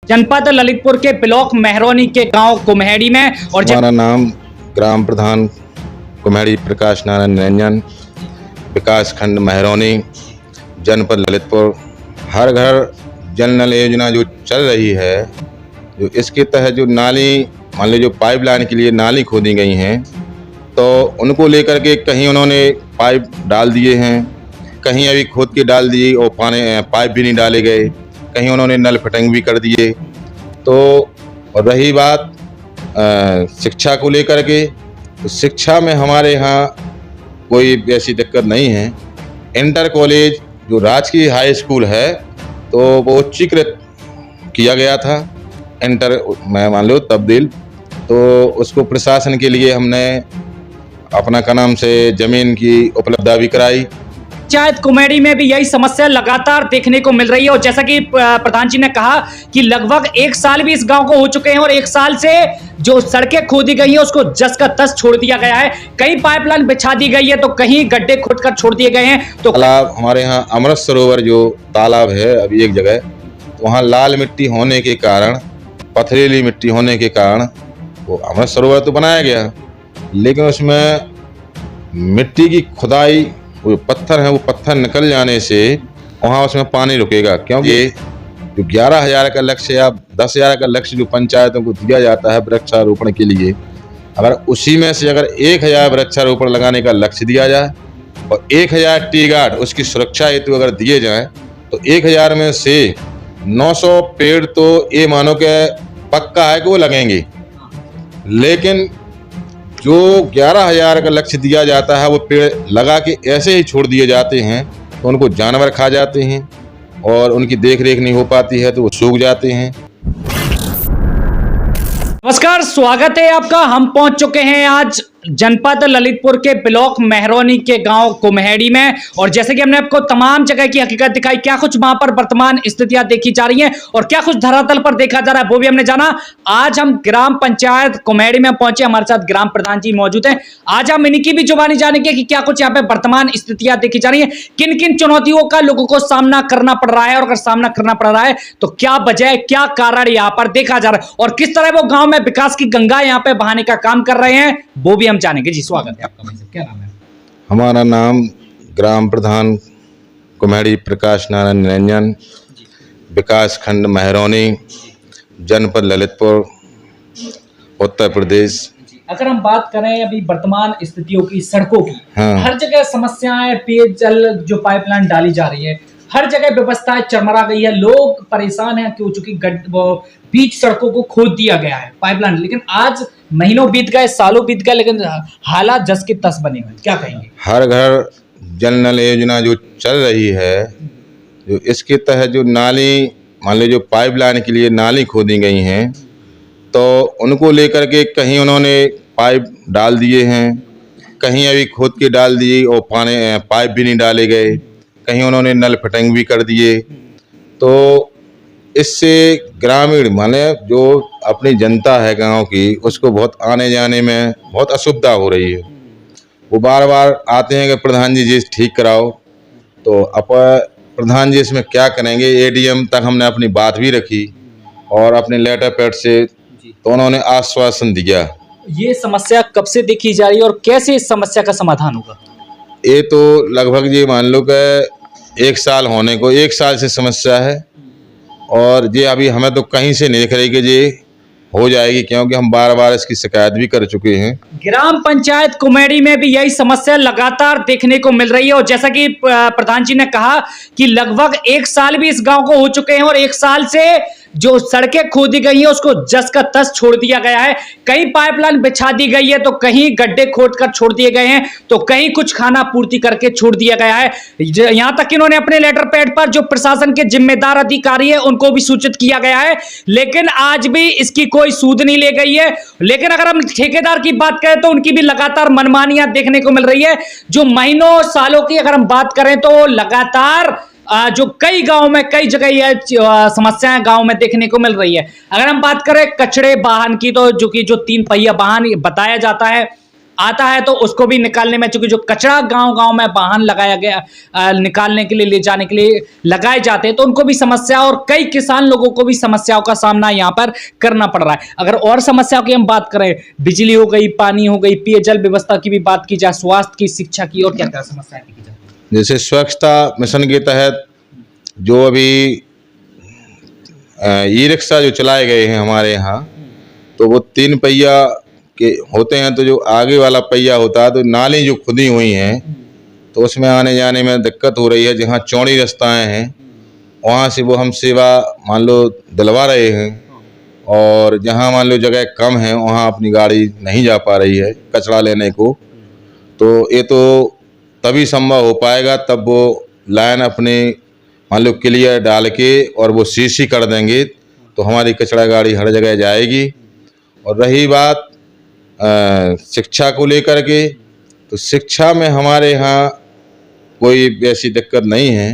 जनपद ललितपुर के ब्लॉक मेहरौनी के गांव कुम्हेड़ी में और हमारा नाम ग्राम प्रधान कुम्हेड़ी प्रकाश नारायण निरंजन, विकास खंड मेहरौनी, जनपद ललितपुर। हर घर जल नल योजना जो चल रही है, जो इसके तहत जो नाली मान लीजिए जो पाइपलाइन के लिए नाली खोदी गई हैं, तो उनको लेकर के कहीं उन्होंने पाइप डाल दिए हैं, कहीं अभी खोद के डाल दिए और पाइप भी नहीं डाले गए, कहीं उन्होंने नल फिटिंग भी कर दिए। तो और रही बात शिक्षा को लेकर के, तो शिक्षा में हमारे यहाँ कोई ऐसी दिक्कत नहीं है। इंटर कॉलेज जो राजकीय हाई स्कूल है, तो वो उच्चीकृत किया गया था, इंटर में मान लो तब्दील। तो उसको प्रशासन के लिए हमने अपना का नाम से ज़मीन की उपलब्धता भी कराई। पंचायत कुम्हेड़ी में भी यही समस्या लगातार देखने को मिल रही है और जैसा कि प्रधान जी ने कहा कि लगभग 1 साल भी इस गांव को हो चुके हैं और 1 साल से जो सड़कें खोदी गई हैं उसको जस का तस छोड़ दिया गया है। कहीं पाइपलाइन बिछा दी गई है तो कहीं गड्ढे खोदकर छोड़ दिए गए हैं। तो तालाब हमारे यहाँ अमृत सरोवर जो तालाब है अभी एक जगह, वहाँ लाल मिट्टी होने के कारण, पथरीली मिट्टी होने के कारण वो अमृत सरोवर तो बनाया गया, लेकिन उसमें मिट्टी की खुदाई, वो पत्थर है, वो पत्थर निकल जाने से वहाँ उसमें पानी रुकेगा। क्योंकि जो 11,000 का लक्ष्य या 10,000 का लक्ष्य जो पंचायतों को दिया जाता है वृक्षारोपण के लिए, अगर उसी में से अगर 1,000 वृक्षारोपण लगाने का लक्ष्य दिया जाए और 1,000 टी गार्ड उसकी सुरक्षा हेतु अगर दिए जाएं, तो 1,000 में से 900 पेड़ तो ये मानो कि पक्का है कि वो लगेंगे। लेकिन जो 11,000 का लक्ष्य दिया जाता है, वो पेड़ लगा के ऐसे ही छोड़ दिए जाते हैं, तो उनको जानवर खा जाते हैं और उनकी देख रेख नहीं हो पाती है, तो वो सूख जाते हैं। नमस्कार, स्वागत है आपका। हम पहुंच चुके हैं आज जनपद ललितपुर के ब्लॉक मेहरौनी के गांव कुम्हेड़ी में और जैसे कि हमने आपको तमाम जगह की हकीकत दिखाई, क्या कुछ वहां पर वर्तमान स्थितियां देखी जा रही हैं और क्या कुछ धरातल पर देखा जा रहा है वो भी हमने जाना। आज हम ग्राम पंचायत कुम्हेड़ी में पहुंचे, हमारे साथ ग्राम प्रधान जी मौजूद हैं। आज हम इनकी भी जुबानी जानेंगे कि क्या कुछ यहाँ पे वर्तमान स्थितियां देखी जा रही है, किन किन चुनौतियों का लोगों को सामना करना पड़ रहा है और अगर सामना करना पड़ रहा है तो क्या वजह, क्या कारण यहाँ पर देखा जा रहा है और किस तरह वो गांव में विकास की गंगा यहाँ पे बहाने का काम कर रहे हैं, वो भी हम जानेंगे। जी स्वागत है आपका। भाई साहब, क्या नाम है? हमारा नाम ग्राम प्रधान कुम्हेड़ी प्रकाश नारायण निरंजन, विकास खंड मेहरौनी, जनपद ललितपुर, उत्तर प्रदेश। अगर हम बात करें अभी वर्तमान स्थितियों की, सड़कों की, हाँ। हर जगह समस्याएं, पेयजल जो पाइपलाइन डाली जा रही है, हर जगह व्यवस्थाएं चरमरा गई है, लोग परेशान हैं कि चूंकि बीच सड़कों को खोद दिया गया है पाइपलाइन, लेकिन आज महीनों बीत गए, सालों बीत गए, लेकिन हालात जस के तस बने हुए। क्या कहेंगे? हर घर जल नल योजना जो चल रही है, जो इसके तहत जो नाली मान लीजिए जो पाइपलाइन के लिए नाली खोदी गई हैं, तो उनको लेकर के कहीं उन्होंने पाइप डाल दिए हैं, कहीं अभी खोद के डाल दिए और पाइप भी नहीं डाले गए, कहीं उन्होंने नल फिटिंग भी कर दिए। तो इससे ग्रामीण माने जो अपनी जनता है गांव की, उसको बहुत आने जाने में बहुत असुविधा हो रही है। वो बार बार आते हैं कि प्रधान जी ठीक कराओ, तो प्रधान जी इसमें क्या करेंगे। एडीएम तक हमने अपनी बात भी रखी और अपने लेटर पैड से, तो उन्होंने आश्वासन दिया। ये समस्या कब से देखी जा रही है और कैसे इस समस्या का समाधान होगा? ये तो लगभग ये मान लो कि 1 साल होने को, 1 साल से समस्या है और ये अभी हमें तो कहीं से नहीं दिख रही कि ये हो जाएगी, क्योंकि हम बार बार इसकी शिकायत भी कर चुके हैं। ग्राम पंचायत कुम्हेड़ी में भी यही समस्या लगातार देखने को मिल रही है और जैसा कि प्रधान जी ने कहा कि लगभग 1 साल भी इस गांव को हो चुके हैं और 1 साल से जो सड़कें खोदी गई हैं उसको जस का तस छोड़ दिया गया है। कहीं पाइपलाइन बिछा दी गई है तो कहीं गड्ढे खोदकर छोड़ दिए गए हैं, तो कहीं कुछ खाना पूर्ति करके छोड़ दिया गया है। यहां तक इन्होंने अपने लेटर पैड पर जो प्रशासन के जिम्मेदार अधिकारी है उनको भी सूचित किया गया है, लेकिन आज भी इसकी कोई सूद नहीं ले गई है। लेकिन अगर हम ठेकेदार की बात करें तो उनकी भी लगातार मनमानियां देखने को मिल रही है। जो महीनों सालों की अगर हम बात करें तो लगातार जो कई गांव में, कई जगह ये समस्याएं गांव में देखने को मिल रही है। अगर हम बात करें कचड़े वाहन की, तो जो 3 पहिया वाहन बताया जाता है, आता है तो उसको भी निकालने में, चूंकि जो कचरा गांव-गांव में वाहन लगाया गया निकालने के लिए, ले जाने के लिए लगाए जाते हैं, तो उनको भी समस्या और कई किसान लोगों को भी समस्याओं का सामना यहाँ पर करना पड़ रहा है। अगर और समस्याओं की हम बात करें, बिजली हो गई, पानी हो गई, पेयजल व्यवस्था की भी बात की जाए, स्वास्थ्य की, शिक्षा की, और क्या-क्या समस्याएं की जाए? जैसे स्वच्छता मिशन के तहत जो अभी ई रिक्शा जो चलाए गए हैं हमारे यहाँ, तो वो 3 पहिया के होते हैं, तो जो आगे वाला पहिया होता है तो नाली जो खुदी हुई हैं तो उसमें आने जाने में दिक्कत हो रही है। जहाँ चौड़ी रास्ताएं हैं वहाँ से वो हम सेवा मान लो दिलवा रहे हैं, और जहाँ मान लो जगह कम है वहाँ अपनी गाड़ी नहीं जा पा रही है कचरा लेने को। तो ये तो तभी संभव हो पाएगा तब वो लाइन अपने मान लो क्लियर डाल के और वो सीसी कर देंगे तो हमारी कचरा गाड़ी हर जगह जाएगी। और रही बात शिक्षा को लेकर के, तो शिक्षा में हमारे यहाँ कोई ऐसी दिक्कत नहीं है।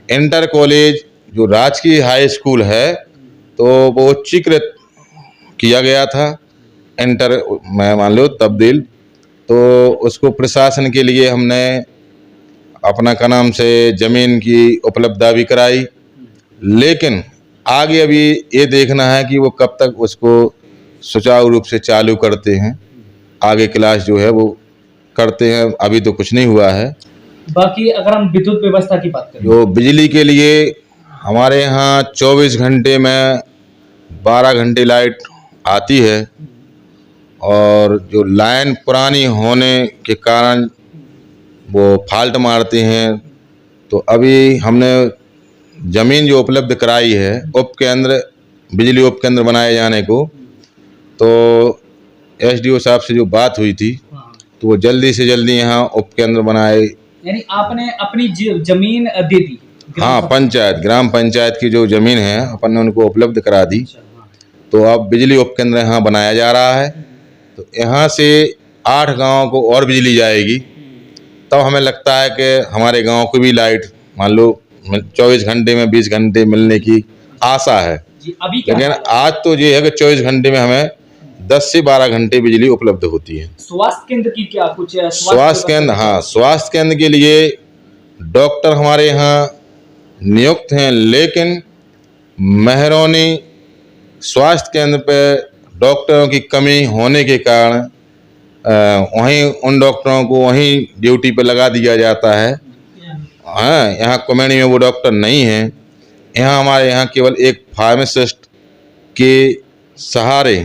इंटर कॉलेज जो राजकीय हाई स्कूल है तो वो उच्चीकृत किया गया था, इंटर में मान लो तब्दील, तो उसको प्रशासन के लिए हमने अपना का नाम से ज़मीन की उपलब्धता भी कराई। लेकिन आगे अभी ये देखना है कि वो कब तक उसको सुचारू रूप से चालू करते हैं, आगे क्लास जो है वो करते हैं, अभी तो कुछ नहीं हुआ है। बाकी अगर हम विद्युत व्यवस्था की बात करें, जो बिजली के लिए हमारे यहाँ 24 घंटे में 12 घंटे लाइट आती है, और जो लाइन पुरानी होने के कारण वो फाल्ट मारते हैं। तो अभी हमने ज़मीन जो उपलब्ध कराई है उपकेंद्र, बिजली उपकेंद्र बनाए जाने को, तो एसडीओ साहब से जो बात हुई थी तो वो जल्दी से जल्दी यहाँ उपकेंद्र बनाए। यानी आपने अपनी जमीन दे दी? हाँ, पंचायत, ग्राम पंचायत की जो ज़मीन है अपन ने उनको उपलब्ध करा दी। तो अब बिजली उपकेंद्र यहाँ बनाया जा रहा है, तो यहाँ से 8 गाँव को और बिजली जाएगी। तब हमें लगता है कि हमारे गांव को भी लाइट मान लो 24 घंटे में 20 घंटे मिलने की आशा है। अभी लेकिन आज तो ये है कि 24 घंटे में हमें 10 से 12 घंटे बिजली उपलब्ध होती है। स्वास्थ्य केंद्र की क्या कुछ स्वास्थ्य केंद्र, हाँ, स्वास्थ्य केंद्र के लिए डॉक्टर हमारे यहाँ नियुक्त हैं, लेकिन मेहरौनी स्वास्थ्य केंद्र पे डॉक्टरों की कमी होने के कारण वहीं उन डॉक्टरों को वहीं ड्यूटी पे लगा दिया जाता है। हाँ, यहाँ कुमेड़ी में वो डॉक्टर नहीं है। यहाँ हमारे यहाँ केवल एक फार्मासिस्ट के सहारे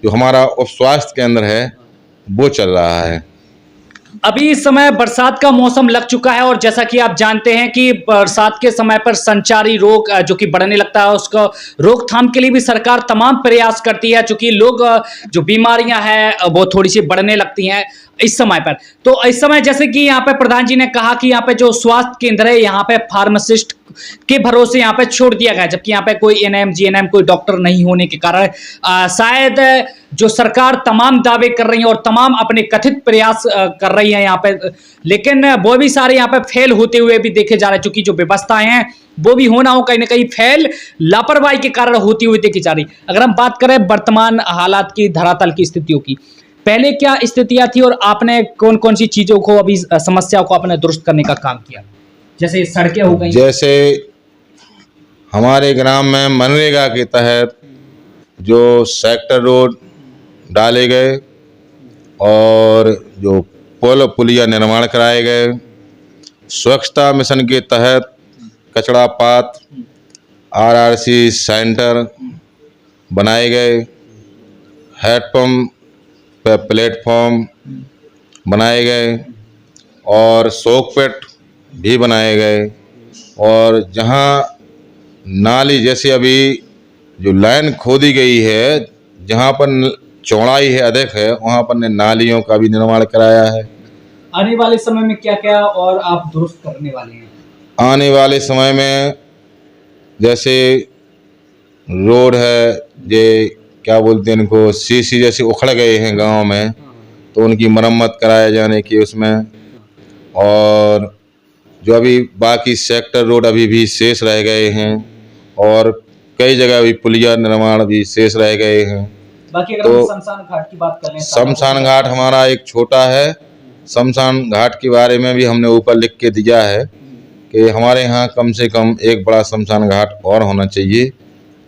जो हमारा उप स्वास्थ्य केंद्र है वो चल रहा है। अभी इस समय बरसात का मौसम लग चुका है, और जैसा कि आप जानते हैं कि बरसात के समय पर संचारी रोग जो कि बढ़ने लगता है, उसको रोकथाम के लिए भी सरकार तमाम प्रयास करती है, चूंकि लोग जो बीमारियां हैं वो थोड़ी सी बढ़ने लगती हैं इस समय पर। तो इस समय जैसे कि यहाँ पे प्रधान जी ने कहा कि यहाँ पे जो स्वास्थ्य केंद्र है यहाँ पे फार्मासिस्ट के भरोसे यहाँ पे छोड़ दिया गया, जबकि यहाँ पे कोई एनएम जीएनएम कोई डॉक्टर नहीं होने के कारण शायद जो सरकार तमाम दावे कर रही है और तमाम अपने कथित प्रयास कर रही है यहाँ पे, लेकिन वो भी सारे यहाँ पे फेल होते हुए भी देखे जा रहे हैं, चूंकि जो व्यवस्थाएं हैं वो भी होना हो कहीं ना कहीं फेल लापरवाही के कारण होती हुई देखी जा रही। अगर हम बात करें वर्तमान हालात की, धरातल की स्थितियों की, पहले क्या स्थितियां थी और आपने कौन कौन सी चीजों को, अभी समस्याओं को आपने दुरुस्त करने का काम किया? जैसे सड़कें हो गई, जैसे हमारे ग्राम में मनरेगा के तहत जो सेक्टर रोड डाले गए और जो पुल पुलिया निर्माण कराए गए, स्वच्छता मिशन के तहत कचड़ा पात आरआरसी सेंटर बनाए गए, हैंडपम्प पे प्लेटफॉर्म बनाए गए और शोकपेट भी बनाए गए। और जहाँ नाली, जैसे अभी जो लाइन खोदी गई है जहाँ पर चौड़ाई है अधिक है, वहाँ पर ने नालियों का भी निर्माण कराया है। आने वाले समय में क्या क्या और आप दुरुस्त करने वाले हैं? आने वाले समय में जैसे रोड है, ये क्या बोलते हैं इनको, सीसी जैसे उखड़ गए हैं गांव में, तो उनकी मरम्मत कराए जाने की उसमें। और जो अभी बाकी सेक्टर रोड अभी भी शेष रह गए हैं और कई जगह भी पुलिया निर्माण भी शेष रह गए हैं। बाकी अगर तो हम शमशान घाट की बात करें, शमशान घाट हमारा एक छोटा है। शमशान घाट के बारे में भी हमने ऊपर लिख के दिया है कि हमारे यहाँ कम से कम एक बड़ा शमशान घाट और होना चाहिए।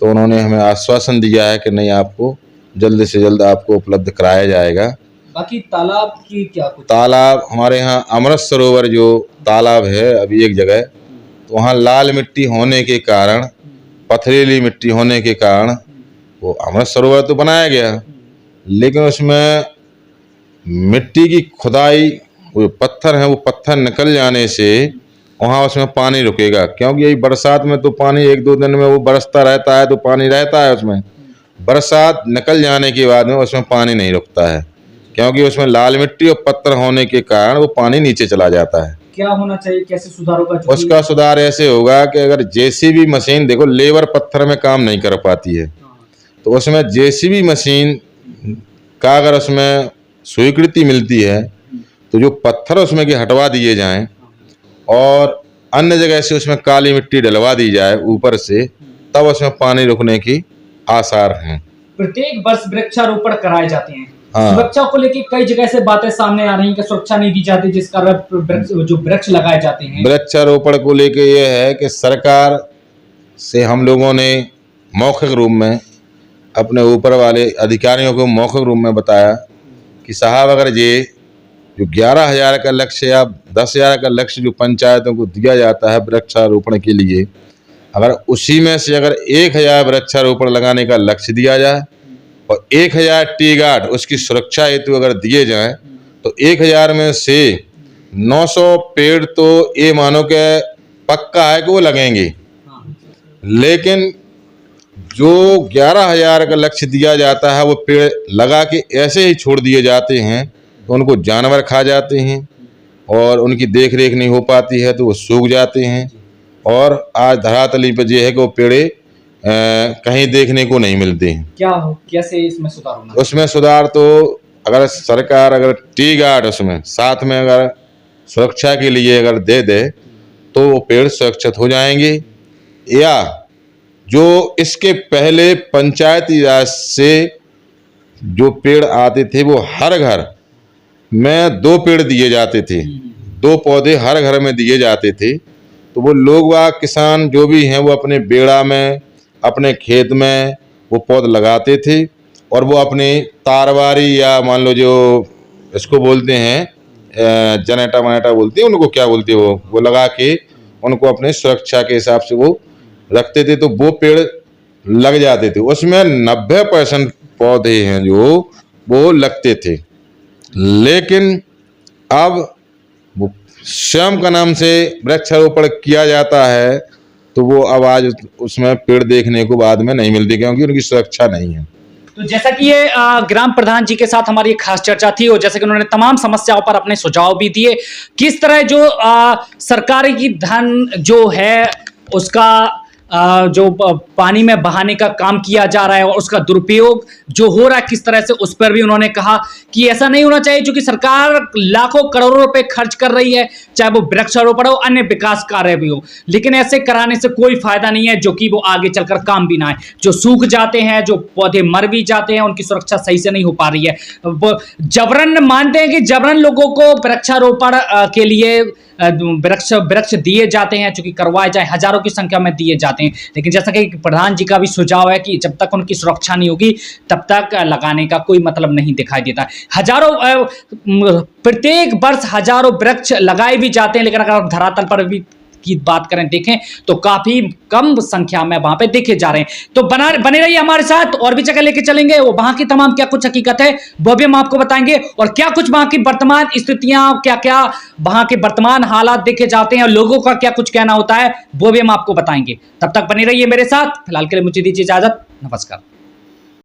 तो उन्होंने हमें आश्वासन दिया है कि नहीं, आपको जल्द से जल्द आपको उपलब्ध कराया जाएगा। बाकी तालाब की क्या कुछ? तालाब हमारे यहाँ अमृत सरोवर जो तालाब है अभी एक जगह, तो वहाँ लाल मिट्टी होने के कारण, पथरीली मिट्टी होने के कारण वो अमृत सरोवर तो बनाया गया, लेकिन उसमें मिट्टी की खुदाई, वो पत्थर है, वो पत्थर निकल जाने से वहाँ उसमें पानी रुकेगा। क्योंकि यही बरसात में तो पानी एक दो दिन में वो बरसता रहता है, तो पानी रहता है उसमें। बरसात निकल जाने के बाद में उसमें पानी नहीं रुकता है, क्योंकि उसमें लाल मिट्टी और पत्थर होने के कारण वो पानी नीचे चला जाता है। क्या होना चाहिए, कैसे सुधार होगा? उसका सुधार ऐसे होगा कि अगर जेसीबी मशीन, देखो लेबर पत्थर में काम नहीं कर पाती है, तो उसमें जेसीबी मशीन का अगर उसमें स्वीकृति मिलती है तो जो पत्थर उसमें के हटवा दिए जाएं और अन्य जगह से उसमें काली मिट्टी डलवा दी जाए ऊपर से, तब उसमें पानी रुकने की आसार हैं। प्रत्येक वर्ष वृक्षारोपण कराए जाते हैं। हाँ। सुरक्षा को लेकर कई जगह से बातें सामने आ रही हैं कि सुरक्षा नहीं दी जाती, जिस कारण जो वृक्ष लगाए जाते हैं। वृक्षारोपण को लेकर यह है कि सरकार से हम लोगों ने मौखिक रूप में अपने ऊपर वाले अधिकारियों को मौखिक रूप में बताया कि साहब, अगर ये जो 11,000 का लक्ष्य या 10,000 का लक्ष्य जो पंचायतों को दिया जाता है वृक्षारोपण के लिए, अगर उसी में से अगर 1,000 वृक्षारोपण लगाने का लक्ष्य दिया जाए और 1,000 टी गार्ड उसकी सुरक्षा हेतु अगर दिए जाएं, तो 1,000 में से 900 पेड़ तो ये मानो कि पक्का है कि वो लगेंगे। लेकिन जो 11,000 का लक्ष्य दिया जाता है वो पेड़ लगा के ऐसे ही छोड़ दिए जाते हैं, तो उनको जानवर खा जाते हैं और उनकी देख रेख नहीं हो पाती है, तो वो सूख जाते हैं। और आज धरातली पर यह है कि वो पेड़े कहीं देखने को नहीं मिलते हैं। क्या हो, कैसे इसमें सुधार होना? उसमें सुधार तो अगर सरकार अगर टी गार्ड उसमें साथ में अगर सुरक्षा के लिए अगर दे दे तो वो पेड़ सुरक्षित हो जाएंगे। या जो इसके पहले पंचायती राज से जो पेड़ आते थे वो हर घर में 2 पेड़ दिए जाते थे, 2 पौधे हर घर में दिए जाते थे। तो वो लोग वा किसान जो भी हैं वो अपने बेड़ा में, अपने खेत में वो पौध लगाते थे और वो अपने तारवारी या मान लो जो इसको बोलते हैं जनेटा वनेटा बोलते हैं, उनको क्या बोलते हैं, वो लगा के उनको अपने सुरक्षा के हिसाब से वो रखते थे, तो वो पेड़ लग जाते थे। उसमें 90% पौधे हैं जो वो लगते थे। लेकिन अब वो स्वयं का नाम से वृक्षारोपण किया जाता है, तो वो अब आज उसमें पेड़ देखने को बाद में नहीं मिलते, क्योंकि उनकी सुरक्षा नहीं है। तो जैसा कि ये ग्राम प्रधान जी के साथ हमारी खास चर्चा थी और जैसे कि उन्होंने तमाम समस्याओं पर अपने सुझाव भी दिए, किस तरह जो सरकारी की धन जो है उसका जो पानी में बहाने का काम किया जा रहा है और उसका दुरुपयोग जो हो रहा है किस तरह से, उस पर भी उन्होंने कहा कि ऐसा नहीं होना चाहिए। क्योंकि सरकार लाखों करोड़ों रुपए खर्च कर रही है, चाहे वो वृक्षारोपण हो, अन्य विकास कार्य भी हो, लेकिन ऐसे कराने से कोई फायदा नहीं है जो कि वो आगे चलकर काम भी ना आए। जो सूख जाते हैं, जो पौधे मर भी जाते हैं, उनकी सुरक्षा सही से नहीं हो पा रही है। जबरन मानते हैं कि जबरन लोगों को वृक्षारोपण के लिए वृक्ष दिए जाते हैं, चूंकि करवाए जाए, हजारों की संख्या में दिए जाते हैं, लेकिन जैसा कि प्रधान जी का भी सुझाव है कि जब तक उनकी सुरक्षा नहीं होगी तब तक लगाने का कोई मतलब नहीं दिखाई देता। हजारों प्रत्येक वर्ष हजारों वृक्ष लगाए भी जाते हैं, लेकिन अगर आप धरातल पर भी की बात करें, देखें तो काफी कम संख्या में वहां पे देखे जा रहे हैं। तो बने रहिए हमारे साथ, और भी जगह लेके चलेंगे, वो वहां की तमाम क्या कुछ हकीकत है वो भी हम आपको बताएंगे, और क्या कुछ वहां की वर्तमान स्थितियां, क्या क्या वहां के वर्तमान हालात देखे जाते हैं और लोगों का क्या कुछ कहना होता है वो भी हम आपको बताएंगे। तब तक बने रहिए मेरे साथ। फिलहाल के लिए मुझे दीजिए इजाजत, नमस्कार।